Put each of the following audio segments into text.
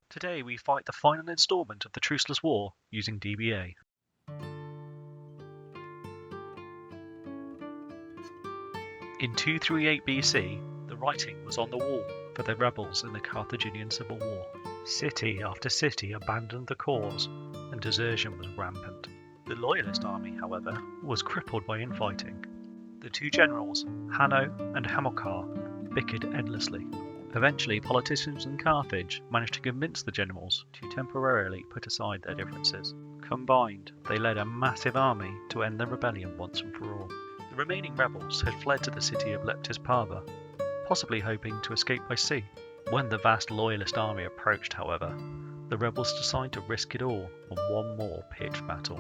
Today we fight the final installment of the Truceless War using DBA. In 238 BC, the writing was on the wall for the rebels in the Carthaginian Civil War. City after city abandoned the cause, and desertion was rampant. The Loyalist army, however, was crippled by infighting. The two generals, Hanno and Hamilcar, bickered endlessly. Eventually, politicians in Carthage managed to convince the generals to temporarily put aside their differences. Combined, they led a massive army to end the rebellion once and for all. The remaining rebels had fled to the city of Leptis Parva, possibly hoping to escape by sea. When the vast Loyalist army approached, however, the rebels decided to risk it all on one more pitched battle.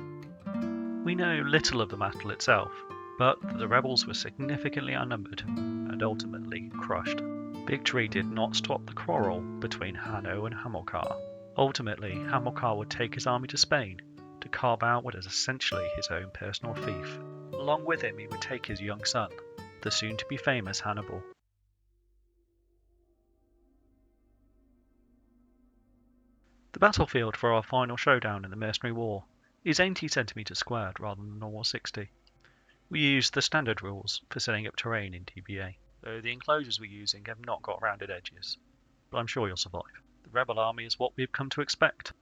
We know little of the battle itself, but the rebels were significantly outnumbered and ultimately crushed. Victory did not stop the quarrel between Hanno and Hamilcar. Ultimately, Hamilcar would take his army to Spain to carve out what is essentially his own personal fief. Along with him, he would take his young son, the soon-to-be famous Hannibal. The battlefield for our final showdown in the Mercenary War is 80 centimeters squared rather than normal 60. We use the standard rules for setting up terrain in DBA, though the enclosures we're using have not got rounded edges, but I'm sure you'll survive. The rebel army is what we've come to expect: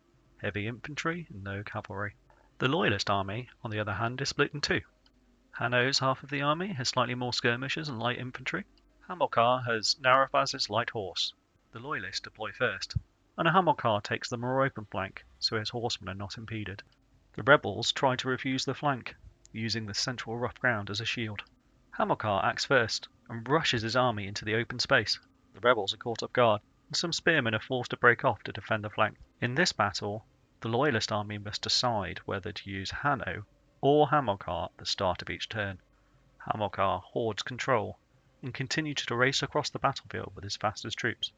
heavy infantry and no cavalry. The Loyalist army, on the other hand, is split in two. Hanno's half of the army has slightly more skirmishers and light infantry. Hamilcar has Narrabas's light horse. The Loyalists deploy first, and Hamilcar takes the more open flank so his horsemen are not impeded. The rebels try to refuse the flank, using the central rough ground as a shield. Hamilcar acts first and rushes his army into the open space. The rebels are caught off guard, and some spearmen are forced to break off to defend the flank. In this battle, the Loyalist army must decide whether to use Hanno or Hamilcar at the start of each turn. Hamilcar hoards control and continues to race across the battlefield with his fastest troops.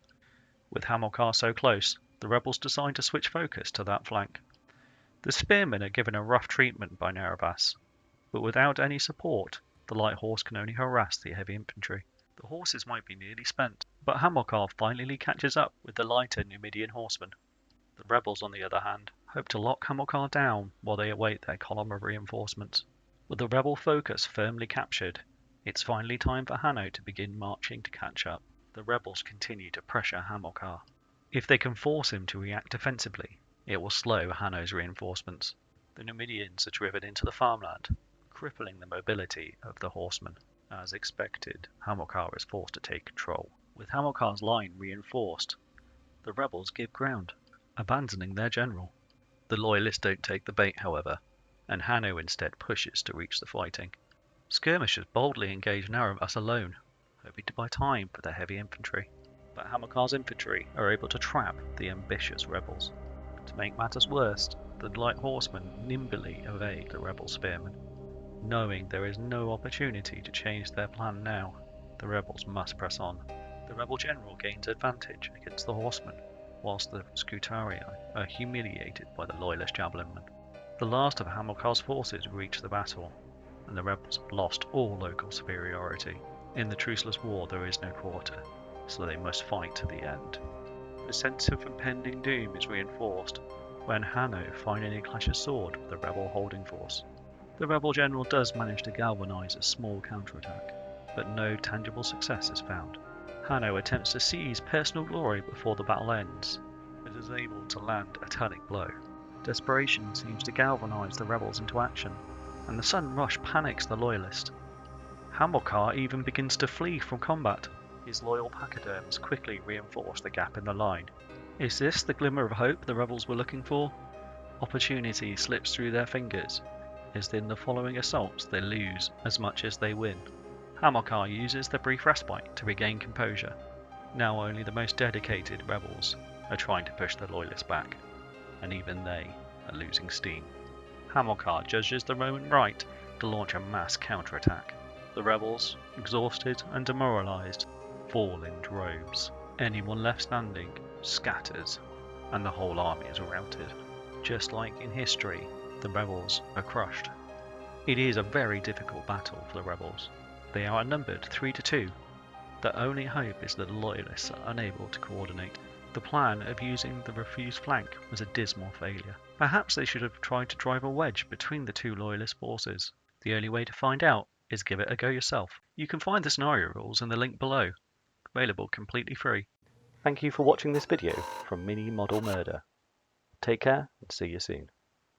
With Hamilcar so close, the rebels decide to switch focus to that flank. The spearmen are given a rough treatment by Narrabas, but without any support, the light horse can only harass the heavy infantry. The horses might be nearly spent, but Hamilcar finally catches up with the lighter Numidian horsemen. The rebels, on the other hand, hope to lock Hamilcar down while they await their column of reinforcements. With the rebel focus firmly captured, it's finally time for Hanno to begin marching to catch up. The rebels continue to pressure Hamilcar. If they can force him to react defensively, it will slow Hanno's reinforcements. The Numidians are driven into the farmland, crippling the mobility of the horsemen. As expected, Hamilcar is forced to take control. With Hamilcar's line reinforced, the rebels give ground, abandoning their general. The Loyalists don't take the bait, however, and Hanno instead pushes to reach the fighting. Skirmishers boldly engage Narrabas alone, hoping to buy time for the heavy infantry. But Hamilcar's infantry are able to trap the ambitious rebels. To make matters worse, the light horsemen nimbly evade the rebel spearmen. Knowing there is no opportunity to change their plan now, the rebels must press on. The rebel general gains advantage against the horsemen, whilst the Scutarii are humiliated by the Loyalist javelinmen. The last of Hamilcar's forces reach the battle, and the rebels have lost all local superiority. In the Truceless War there is no quarter, so they must fight to the end. The sense of impending doom is reinforced when Hanno finally clashes sword with the rebel holding force. The rebel general does manage to galvanise a small counterattack, but no tangible success is found. Hanno attempts to seize personal glory before the battle ends, but is able to land a telling blow. Desperation seems to galvanise the rebels into action, and the sudden rush panics the Loyalist. Hamilcar even begins to flee from combat. His loyal pachyderms quickly reinforce the gap in the line. Is this the glimmer of hope the rebels were looking for? Opportunity slips through their fingers, as in the following assaults they lose as much as they win. Hamilcar uses the brief respite to regain composure. Now only the most dedicated rebels are trying to push the Loyalists back, and even they are losing steam. Hamilcar judges the moment right to launch a mass counterattack. The rebels, exhausted and demoralised, fall in droves. Anyone left standing scatters, and the whole army is routed. Just like in history, the rebels are crushed. It is a very difficult battle for the rebels. They are outnumbered 3-2. Their only hope is that the Loyalists are unable to coordinate. The plan of using the refused flank was a dismal failure. Perhaps they should have tried to drive a wedge between the two loyalist forces. The only way to find out is give it a go yourself. You can find the scenario rules in the link below, available completely free. Thank you for watching this video from Mini Model Murder. Take care and see you soon.